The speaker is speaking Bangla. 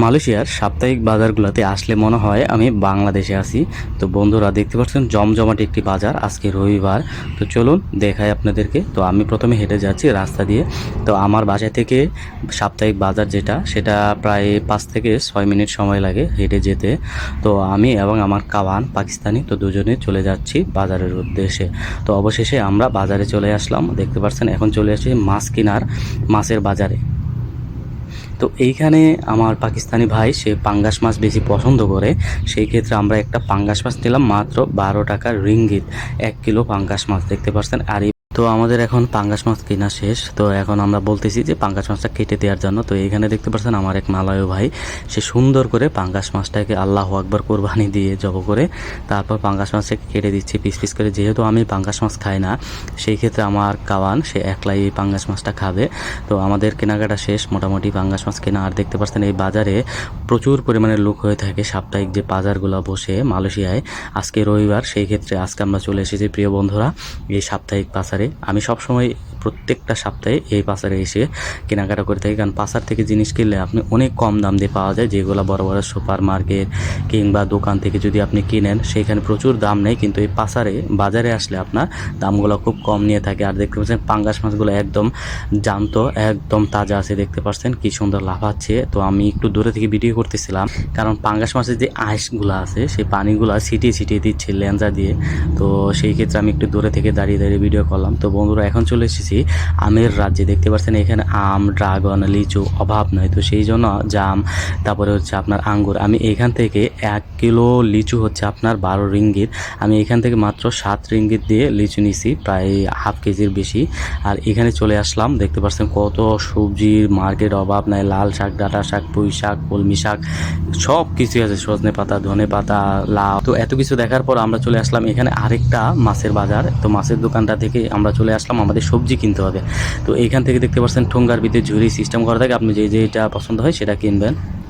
মালয়েশিয়ার সাপ্তাহিক বাজারগুলোতে আসলে মনে হয় আমি বাংলাদেশে আছি। তো বন্ধুরা দেখতে পাচ্ছেন জমজমাট একটি বাজার, আজকে রবিবার। তো চলুন দেখাই আপনাদেরকে। তো আমি প্রথমে হেঁটে যাচ্ছি রাস্তা দিয়ে। তো আমার বাসা থেকে সাপ্তাহিক বাজার যেটা, সেটা প্রায় 5 থেকে 6 মিনিট সময় লাগে হেঁটে যেতে। তো আমি এবং আমার কাওয়ান পাকিস্তানি, তো দুজনে চলে যাচ্ছি বাজারের উদ্দেশ্যে। তো অবশেষে আমরা বাজারে চলে আসলাম। দেখতে পাচ্ছেন এখন চলে আসছি মাছ কেনার, মাছের বাজারে। তো এইখানে আমার পাকিস্তানি ভাই সে পাঙ্গাস মাছ বেশি পছন্দ করে। সেই ক্ষেত্রে আমরা একটা পাঙ্গাস মাছ নিলাম মাত্র 12 টাকা রিঙ্গিত, 1 কিলো পাঙ্গাস মাছ দেখতে পাচ্ছেন। আর তো আমাদের এখন পাঙ্গাস মাছ কেনা শেষ। তো এখন আমরা বলতেছি যে পাঙ্গাস মাছটা কেটে দেওয়ার জন্য। তো এইখানে দেখতে পাচ্ছেন আমার এক মালয় ভাই, সে সুন্দর করে পাঙ্গাস মাছটাকে আল্লাহু আকবার কোরবানি দিয়ে জব করে তারপর পাঙ্গাস মাছটাকে কেটে দিচ্ছি পিস পিস করে। যেহেতু আমি পাঙ্গাস মাছ খাই না, সেই ক্ষেত্রে আমার কাওয়ান সে একলাই এই পাঙ্গাস মাছটা খাবে। তো আমাদের কেনাকাটা শেষ, মোটামুটি পাঙ্গাস মাছ কেনা। আর দেখতে পাচ্ছেন এই বাজারে প্রচুর পরিমাণে লোক হয়ে থাকে। সাপ্তাহিক যে বাজারগুলো বসে মালয়েশিয়ায়, আজকে রবিবার, সেই ক্ষেত্রে আজকে আমরা চলে এসেছি প্রিয় বন্ধুরা এই সাপ্তাহিক বাজারে। আমি সবসময় প্রত্যেকটা সপ্তাহে এই বাজারে এসে কেনাকাটা করে থাকি, কারণ বাজার থেকে জিনিস কিনলে আপনি অনেক কম দাম দিয়ে পাওয়া যায়। যেগুলো বড় বড় সুপার মার্কেট কিংবা দোকান থেকে যদি আপনি কিনেন, সেইখানে প্রচুর দাম নেই, কিন্তু এই বাজারে আসলে আপনার দামগুলো খুব কম নিয়ে থাকে। আর দেখতে পাচ্ছেন পাঙ্গাস মাছগুলো একদম জ্যান্ত, একদম তাজা আছে। দেখতে পাচ্ছেন কি সুন্দর লাফাচ্ছে। তো আমি একটু দূরে থেকে ভিডিও করতেছিলাম, কারণ পাঙ্গাস মাছের যে আইসগুলো আছে সেই পানিগুলো ছিটিয়ে ছিটিয়ে দিচ্ছে লেঞ্জা দিয়ে। তো সেই ক্ষেত্রে আমি একটু দূরে থেকে দাঁড়িয়ে দাঁড়িয়ে ভিডিও করলাম। তো বন্ধুরা এখন চলে এসেছি আমের রাজ্যে। দেখতে পাচ্ছেন এখানে আম, ড্রাগন, লিচু অভাব নয়। তো সেই জন্য জাম, তারপরে হচ্ছে আপনার আঙ্গুর। আমি এখান থেকে 1 কিলো লিচু হচ্ছে আপনার 12 রিঙ্গিত। আমি এখান থেকে মাত্র 7 রিঙ্গিত দিয়ে লিচু নিছি, প্রায় হাফ কেজির বেশি। আর এখানে চলে আসলাম, দেখতে পাচ্ছেন কত সবজির মার্কেট, অভাব নাই। লাল শাক, ডাঁটা শাক, পুঁই শাক, কলমি শাক, সব কিছুই আছে, সজনে পাতা, ধনে পাতা, লাউ। তো এত কিছু দেখার পর আমরা চলে আসলাম এখানে আরেকটা মাছের বাজার। তো মাছের দোকানটা থেকে আমরা চলে আসলাম, আমাদের সবজি কিনতে হবে। তো এইখান থেকে দেখতে পাচ্ছেন ঠোঙ্গার ভিতরে ঝুড়ি সিস্টেম করা থাকে, আপনি যেটা পছন্দ হয় সেটা কিনবেন।